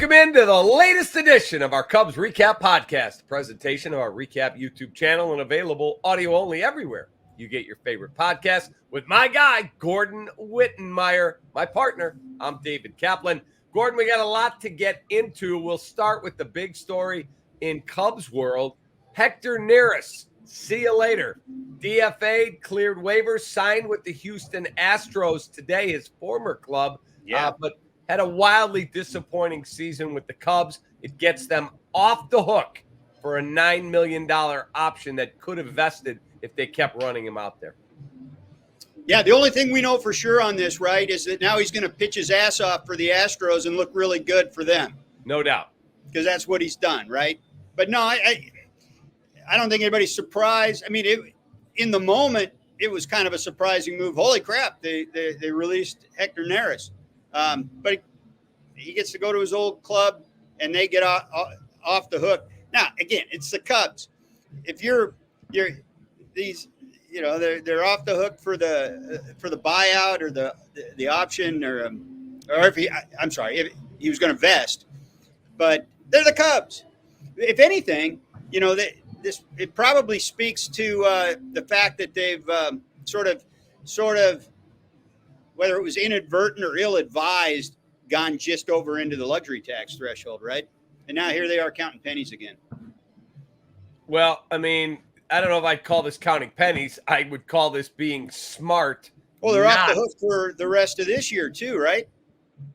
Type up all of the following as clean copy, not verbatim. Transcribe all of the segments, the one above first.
Welcome into the latest edition of our Cubs REKAP Podcast, a presentation of our REKAP YouTube channel and available audio only everywhere you get your favorite podcast with my guy, Gordon Wittenmeyer, my partner. I'm David Kaplan. Gordon, we got a lot to get into. We'll start with the big story in Cubs world. Hector Neris, see you later. DFA'd, cleared waivers, signed with the Houston Astros today, his former club. But had a wildly disappointing season with the Cubs. It gets them off the hook for a $9 million option that could have vested if they kept running him out there. Yeah, the only thing we know for sure on this, right, is that now he's going to pitch his ass off for the Astros and look really good for them. No doubt. Because that's what he's done, right? But no, I don't think anybody's surprised. I mean, in the moment, it was kind of a surprising move. Holy crap, they released Hector Neris. But he gets to go to his old club, and they get off the hook. Now, again, it's the Cubs. If you're these, you know, they're off the hook for the buyout or the option or if he was going to vest, but they're the Cubs. If anything, you know, it probably speaks to the fact that they've sort of, whether it was inadvertent or ill-advised, gone just over into the luxury tax threshold, right? And now here they are counting pennies again. Well, I mean, I don't know if I'd call this counting pennies. I would call this being smart. Well, they're off the hook for the rest of this year too, right?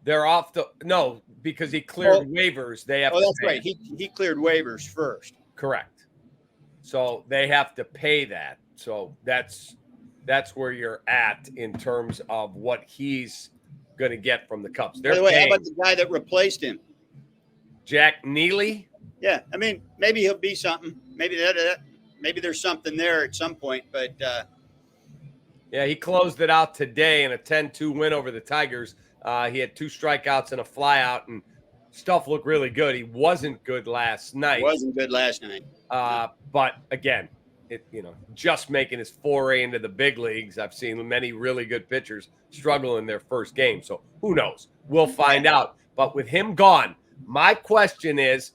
They're off the – no, because he cleared waivers. They have to that's pay. Right. He cleared waivers first. Correct. So they have to pay that. So that's where you're at in terms of what he's going to get from the Cubs. By the way, how about the guy that replaced him? Jack Neely? Yeah, I mean, maybe he'll be something. Maybe maybe there's something there at some point. But yeah, he closed it out today in a 10-2 win over the Tigers. He had 2 strikeouts and a flyout, and stuff looked really good. He wasn't good last night. But again, just making his foray into the big leagues. I've seen many really good pitchers struggle in their first game. So who knows? We'll find out. But with him gone, my question is,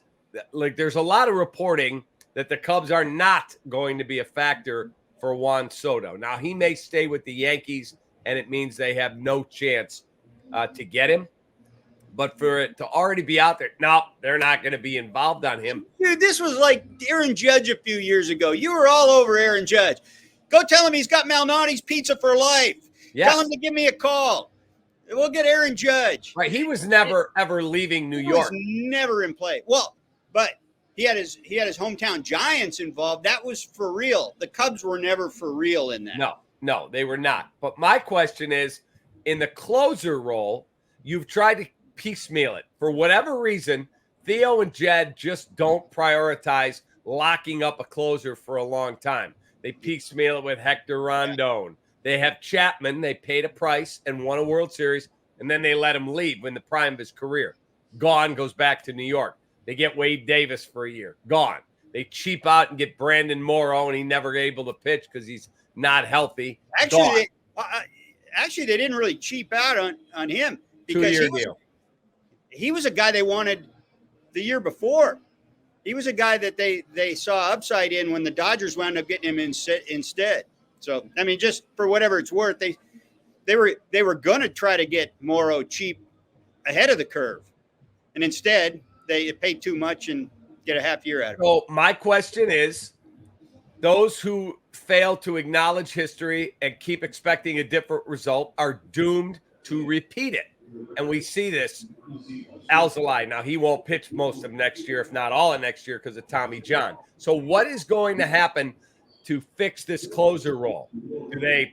like, there's a lot of reporting that the Cubs are not going to be a factor for Juan Soto. Now, he may stay with the Yankees, and it means they have no chance to get him. But for it to already be out there, no, they're not going to be involved on him. Dude, this was like Aaron Judge a few years ago. You were all over Aaron Judge. Go tell him he's got Malnati's Pizza for life. Yes. Tell him to give me a call. We'll get Aaron Judge. Right, he was never ever leaving New York. He was never in play. Well, but he had his hometown Giants involved. That was for real. The Cubs were never for real in that. No, they were not. But my question is, in the closer role, you've tried to piecemeal it. For whatever reason, Theo and Jed just don't prioritize locking up a closer for a long time. They piecemeal it with Hector Rondon. They have Chapman. They paid a price and won a World Series, and then they let him leave in the prime of his career. Gone, goes back to New York. They get Wade Davis for a year. Gone. They cheap out and get Brandon Morrow, and he never able to pitch because he's not healthy. Actually, they didn't really cheap out on him because 2-year deal. He was a guy they wanted the year before. He was a guy that they saw upside in when the Dodgers wound up getting him instead. So, I mean, just for whatever it's worth, they were going to try to get Morrow cheap ahead of the curve. And instead, they paid too much and get a half year out of it. So my question is, those who fail to acknowledge history and keep expecting a different result are doomed to repeat it. And we see this. Alzolay, now he won't pitch most of next year, if not all of next year, because of Tommy John. So what is going to happen to fix this closer role? Do they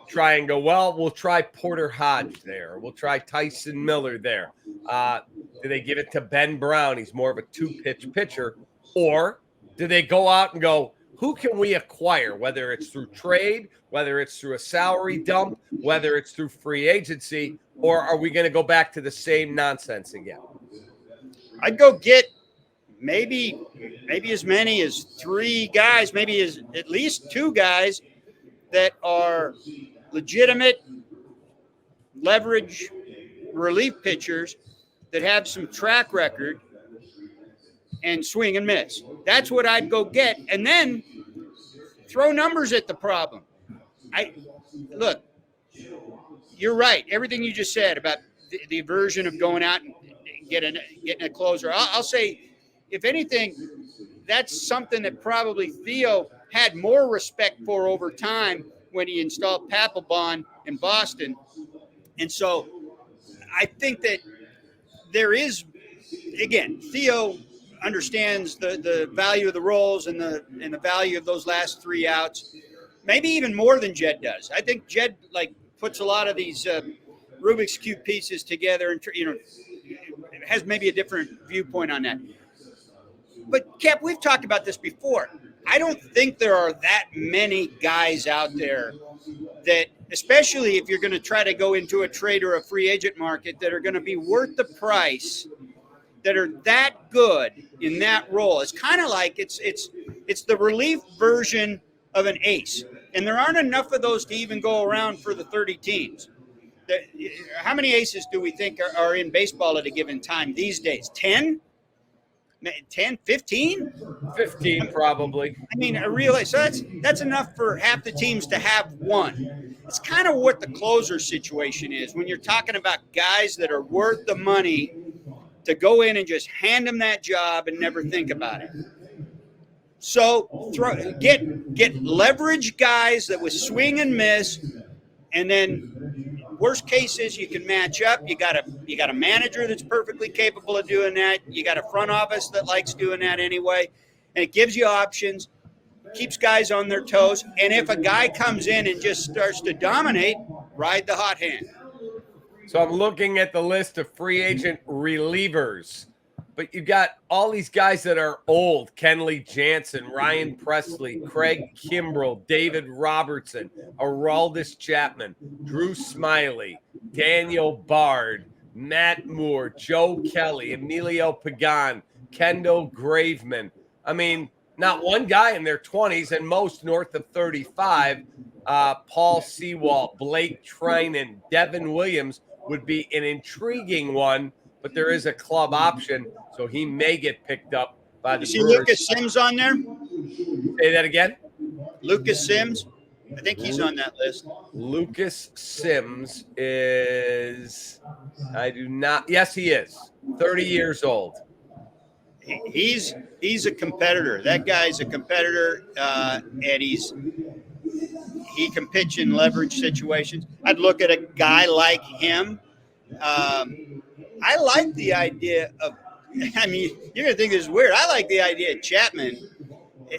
try and go, well, we'll try Porter Hodge there. We'll try Tyson Miller there. Do they give it to Ben Brown? He's more of a 2-pitch pitcher. Or do they go out and go, who can we acquire, whether it's through trade, whether it's through a salary dump, whether it's through free agency, or are we going to go back to the same nonsense again? I'd go get maybe as many as 3 guys, maybe as at least 2 guys that are legitimate leverage relief pitchers that have some track record and swing and miss. That's what I'd go get. And then throw numbers at the problem. Look, you're right. Everything you just said about the aversion of going out and getting a closer. I'll say, if anything, that's something that probably Theo had more respect for over time when he installed Papelbon in Boston. And so I think that there is, again, Theo understands the value of the roles and the value of those last 3 outs, maybe even more than Jed does. I think Jed puts a lot of these Rubik's Cube pieces together and has maybe a different viewpoint on that. But Cap, we've talked about this before. I don't think there are that many guys out there that, especially if you're going to try to go into a trade or a free agent market, that are going to be worth the price, that are that good in that role. It's kind of like it's the relief version of an ace. And there aren't enough of those to even go around for the 30 teams. How many aces do we think are in baseball at a given time these days? 10? 10, 15? 15 probably. I mean, I realize so that's enough for half the teams to have one. It's kind of what the closer situation is when you're talking about guys that are worth the money to go in and just hand them that job and never think about it. So get leverage guys that with swing and miss, and then worst case is you can match up. You got a manager that's perfectly capable of doing that. You got a front office that likes doing that anyway, and it gives you options, keeps guys on their toes. And if a guy comes in and just starts to dominate, ride the hot hand. So I'm looking at the list of free agent relievers, but you got all these guys that are old: Kenley Jansen, Ryan Presley, Craig Kimbrell, David Robertson, Aroldis Chapman, Drew Smiley, Daniel Bard, Matt Moore, Joe Kelly, Emilio Pagan, Kendall Graveman. I mean, not one guy in their 20s and most north of 35. Paul Sewald, Blake Trinan, Devin Williams would be an intriguing one, but there is a club option, so he may get picked up by the You see Brewers. Lucas Sims on there? Say that again? Lucas Sims? I think he's on that list. Lucas Sims is, yes, he is, 30 years old. He's a competitor. That guy's a competitor, and he can pitch in leverage situations. I'd look at a guy like him. I like the idea of, I mean, you're going to think this is weird. I like the idea of Chapman.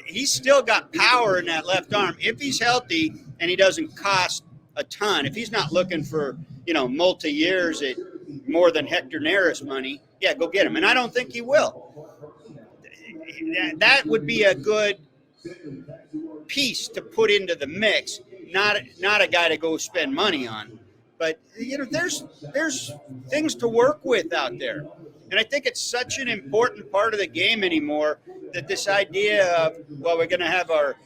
He's still got power in that left arm. If he's healthy and he doesn't cost a ton, if he's not looking for, multi-years at more than Hector Neris money, yeah, go get him. And I don't think he will. That would be a good piece to put into the mix, not a guy to go spend money on. But, there's things to work with out there. And I think it's such an important part of the game anymore that this idea of, well, we're going to have our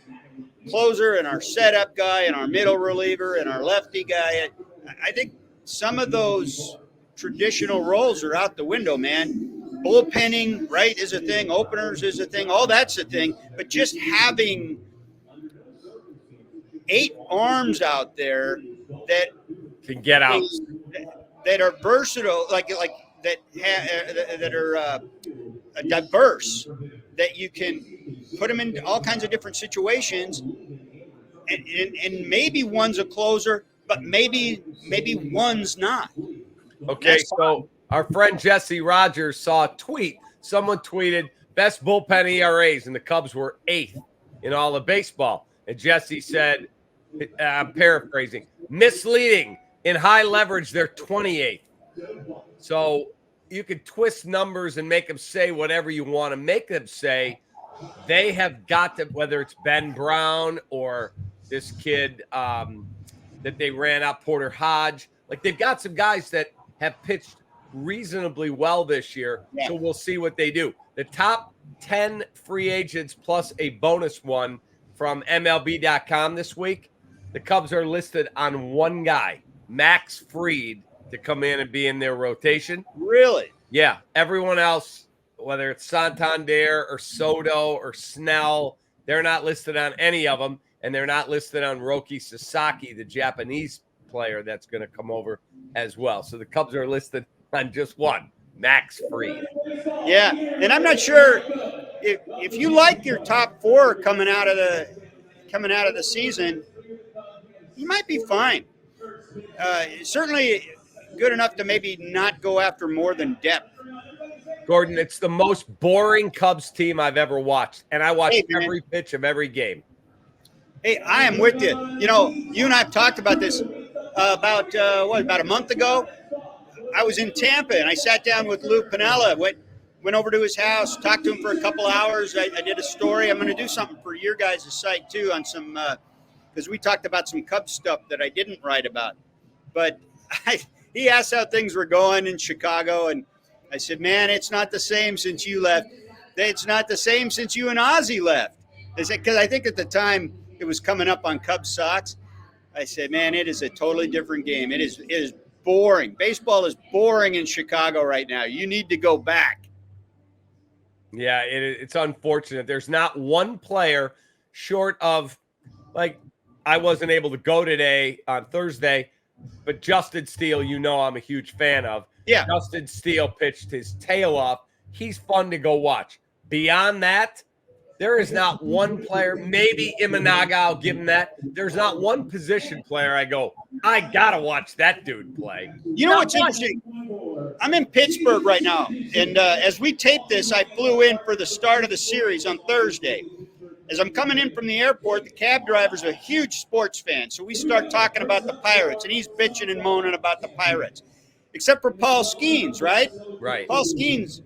closer and our setup guy and our middle reliever and our lefty guy. I think some of those traditional roles are out the window, man. Bullpenning, right, is a thing. Openers is a thing. All that's a thing. But just having 8 arms out there that can get out, that are versatile, like that are diverse, that you can put them in all kinds of different situations, and maybe one's a closer, but maybe one's not. Okay, so our friend Jesse Rogers saw a tweet. Someone tweeted best bullpen ERAs, and the Cubs were 8th in all of baseball. And Jesse said, I'm paraphrasing, misleading. In high leverage, they're 28th. So you can twist numbers and make them say whatever you want to make them say. They have got to, whether it's Ben Brown or this kid that they ran out, Porter Hodge, like they've got some guys that have pitched reasonably well this year. Yeah. So we'll see what they do. The top 10 free agents plus a bonus one from MLB.com this week, the Cubs are listed on one guy, Max Fried, to come in and be in their rotation. Really? Yeah, everyone else, whether it's Santander or Soto or Snell, they're not listed on any of them, and they're not listed on Roki Sasaki, the Japanese player that's going to come over as well. So the Cubs are listed on just one, Max Fried. Yeah, and I'm not sure if you like your top 4 coming out of the season, you might be fine. Certainly good enough to maybe not go after more than depth. Gordon, it's the most boring Cubs team I've ever watched, and I watched every pitch of every game. Hey, I am with you. You know, you and I have talked about this about a month ago. I was in Tampa, and I sat down with Lou Piniella, went over to his house, talked to him for a couple hours. I did a story. I'm going to do something for your guys' site, too, on some because we talked about some Cubs stuff that I didn't write about. But he asked how things were going in Chicago, and I said, man, it's not the same since you left. It's not the same since you and Ozzie left. Because I think at the time it was coming up on Cubs Sox. I said, man, it is a totally different game. It is boring. Baseball is boring in Chicago right now. You need to go back. Yeah, it's unfortunate. There's not one player short of, like, I wasn't able to go today on Thursday, but Justin Steele, you know I'm a huge fan of. Yeah. Justin Steele pitched his tail off. He's fun to go watch. Beyond that, there is not one player, maybe Imanaga, I'll give him that. There's not one position player I go, I got to watch that dude play. You know what's interesting? I'm in Pittsburgh right now, and as we tape this, I flew in for the start of the series on Thursday. As I'm coming in from the airport, the cab driver's a huge sports fan, so we start talking about the Pirates, and he's bitching and moaning about the Pirates. Except for Paul Skeens, right? Right. Paul Skeens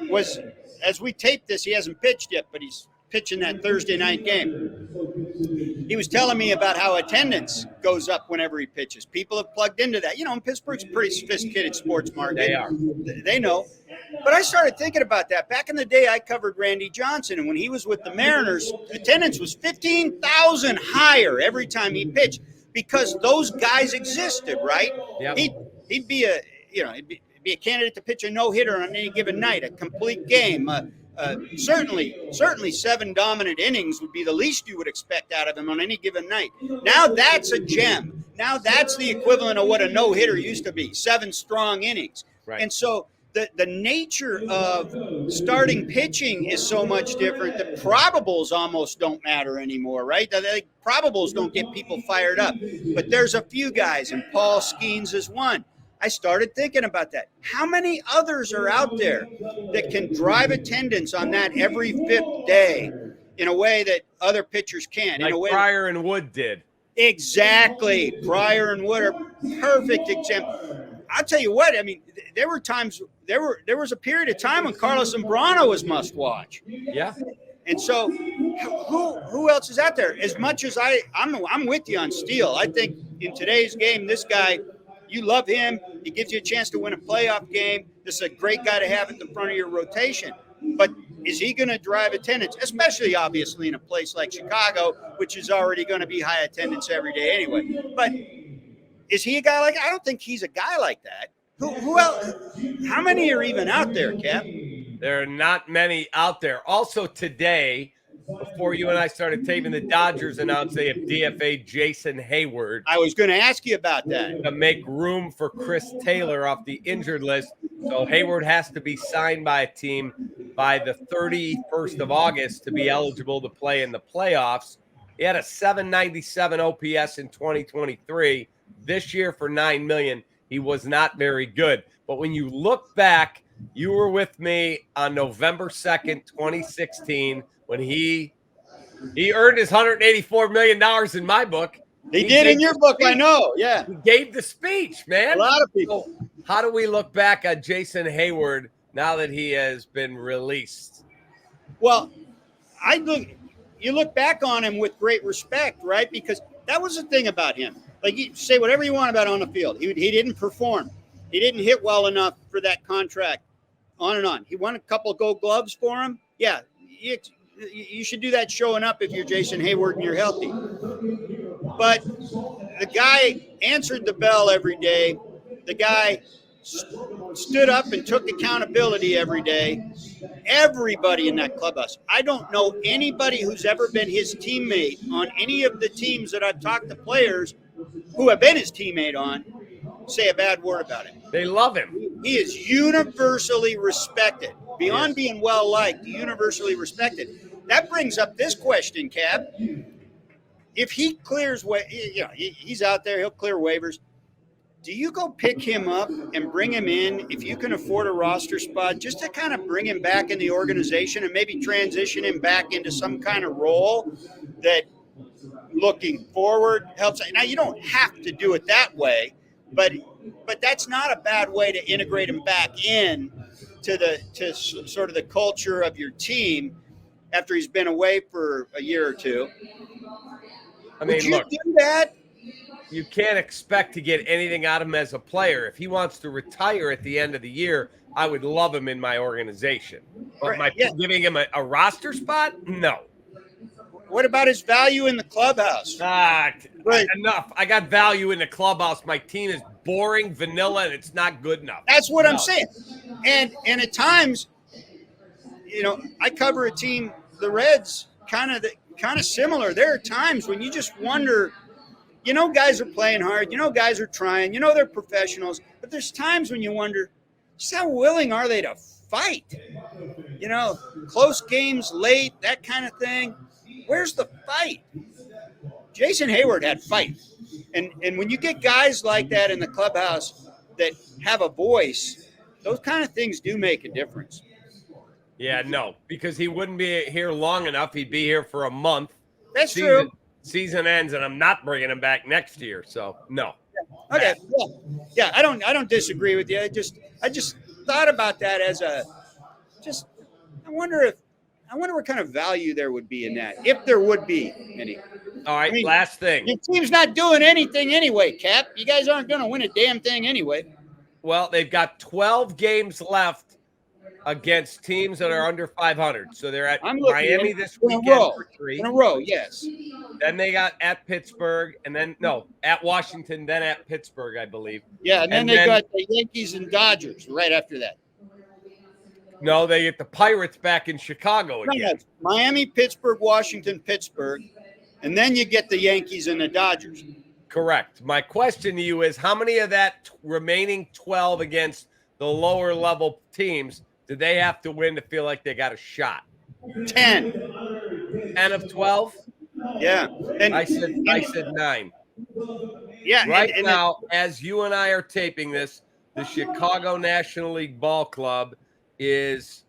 was, as we tape this, he hasn't pitched yet, but he's pitching that Thursday night game. He was telling me about how attendance goes up whenever he pitches. People have plugged into that. You know, Pittsburgh's a pretty sophisticated sports market. They are. They know. But I started thinking about that. Back in the day, I covered Randy Johnson, and when he was with the Mariners, attendance was 15,000 higher every time he pitched because those guys existed, right? Yep. He'd be a candidate to pitch a no-hitter on any given night, a complete game. Certainly 7 dominant innings would be the least you would expect out of him on any given night. Now that's a gem. Now that's the equivalent of what a no-hitter used to be, 7 strong innings. Right. And so the nature of starting pitching is so much different that probables almost don't matter anymore, right? The probables don't get people fired up. But there's a few guys, and Paul Skeens is one. I started thinking about that. How many others are out there that can drive attendance on that every 5th day in a way that other pitchers can? Like in a way Pryor and Wood did. Exactly. Pryor and Wood are perfect example. I'll tell you what, I mean, there were times, there was a period of time when Carlos Zambrano was must watch. Yeah. And so who else is out there? As much as I'm with you on Steele. I think in today's game, this guy, you love him. He gives you a chance to win a playoff game. This is a great guy to have at the front of your rotation. But is he going to drive attendance, especially obviously in a place like Chicago, which is already going to be high attendance every day anyway? But is he a guy like – I don't think he's a guy like that. Who else? How many are even out there, Cap? There are not many out there. Also today, before you and I started taping, the Dodgers announced they have DFA'd Jason Heyward. I was going to ask you about that. To make room for Chris Taylor off the injured list. So Heyward has to be signed by a team by the 31st of August to be eligible to play in the playoffs. He had a 797 OPS in 2023. This year for $9 million, he was not very good. But when you look back, you were with me on November 2nd, 2016, when he earned his $184 million in my book. He did in your book, I know. Yeah. He gave the speech, man. A lot of people. So how do we look back on Jason Heyward now that he has been released? Well, you look back on him with great respect, right? Because that was the thing about him. Like, you say whatever you want about on the field. He didn't perform. He didn't hit well enough for that contract, on and on. He won a couple of Gold Gloves for him. Yeah, you should do that showing up if you're Jason Heyward and you're healthy. But the guy answered the bell every day. The guy stood up and took accountability every day. Everybody in that clubhouse. I don't know anybody who's ever been his teammate on any of the teams that I've talked to, players who have been his teammate on, say a bad word about him. They love him. He is universally respected. Beyond being well-liked, universally respected. That brings up this question, Cap. If he clears, he's out there, he'll clear waivers. Do you go pick him up and bring him in if you can afford a roster spot just to kind of bring him back in the organization and maybe transition him back into some kind of role that looking forward helps? Now, you don't have to do it that way, but that's not a bad way to integrate him back in to sort of the culture of your team after he's been away for a year or two. I mean, would you look, do that? You can't expect to get anything out of him as a player. If he wants to retire at the end of the year, I would love him in my organization. But giving him a roster spot? No. What about his value in the clubhouse? Enough. I got value in the clubhouse. My team is boring, vanilla, and it's not good enough. That's what I'm saying. And at times, I cover a team, the Reds, kind of similar. There are times when you just wonder, guys are playing hard, guys are trying, they're professionals, but there's times when you wonder, just how willing are they to fight? Close games late, that kind of thing. Where's the fight? Jason Heyward had fight. And when you get guys like that in the clubhouse that have a voice, those kind of things do make a difference. Yeah, no, because he wouldn't be here long enough. He'd be here for a month. That's true. Season ends, and I'm not bringing him back next year. So no. Okay. Yeah. I don't disagree with you. I just thought about that as I wonder what kind of value there would be in that, if there would be any. All right. Last thing. Your team's not doing anything anyway, Cap. You guys aren't going to win a damn thing anyway. Well, they've got 12 games left against teams that are under 500. So they're at Miami this weekend for 3. In a row, yes. Then they got at Pittsburgh, and then at Washington, then at Pittsburgh, I believe. Yeah, and then they got the Yankees and Dodgers right after that. No, they get the Pirates back in Chicago again. Miami, Pittsburgh, Washington, Pittsburgh, and then you get the Yankees and the Dodgers. Correct. My question to you is, how many of that remaining 12 against the lower level teams do they have to win to feel like they got a shot? 10. 10 of 12? Yeah. And I said 9. Yeah. Right now, as you and I are taping this, the Chicago National League Ball Club is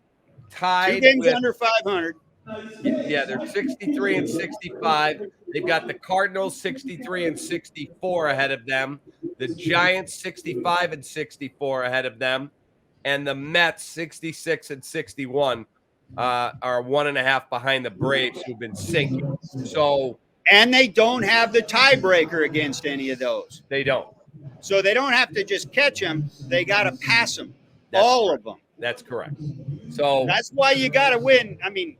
tied 2 games with, under 500. Yeah, they're 63 and 65. They've got the Cardinals 63 and 64 ahead of them. The Giants 65 and 64 ahead of them. And the Mets 66 and 61 are 1.5 behind the Braves, who've been sinking. And they don't have the tiebreaker against any of those. They don't. So they don't have to just catch them. They got to pass them. That's all correct. of them. That's correct. So that's why you got to win. I mean,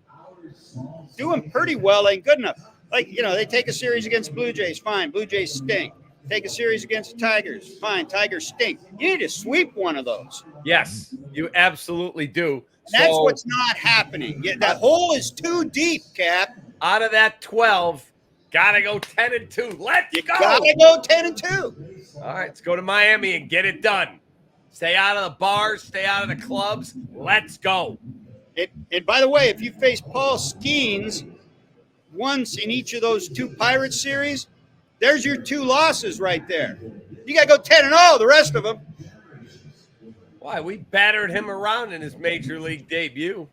doing pretty well ain't good enough. Like, they take a series against Blue Jays, fine. Blue Jays stink. Take a series against the Tigers, fine. Tigers stink. You need to sweep one of those. Yes, you absolutely do. That's what's not happening. Yeah, that hole is too deep, Cap. Out of that 12, gotta go 10 and 2. Let's go. Gotta go 10 and 2. All right, let's go to Miami and get it done. Stay out of the bars, stay out of the clubs. Let's go. And by the way, if you face Paul Skeens once in each of those 2 Pirates series, there's your 2 losses right there. You got to go 10-0, the rest of them. Why? We battered him around in his major league debut.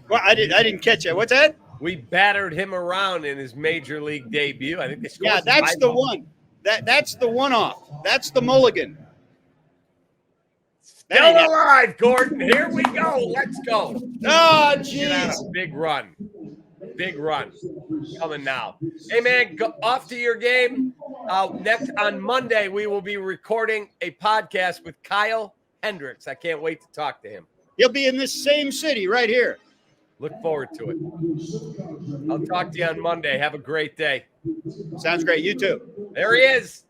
Well, I didn't catch that. What's that? We battered him around in his major league debut. I think they scored. Yeah, that's the one. That's the one-off. That's the mulligan. Still alive, Gordon. Here we go. Let's go. Oh, jeez. Get on a big run. Big run coming now. Hey, man, go off to your game. Next on Monday, we will be recording a podcast with Kyle Hendricks. I can't wait to talk to him. He'll be in this same city right here. Look forward to it. I'll talk to you on Monday. Have a great day. Sounds great. You too. There he is.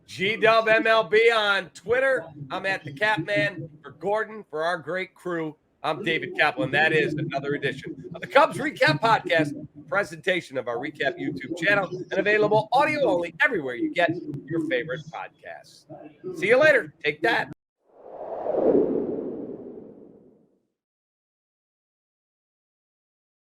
GWMLB on Twitter. I'm at the Capman. For Gordon, for our great crew, I'm David Kaplan. That is another edition of the Cubs Recap Podcast, presentation of our Recap YouTube channel, and available audio only everywhere you get your favorite podcasts. See you later. Take that.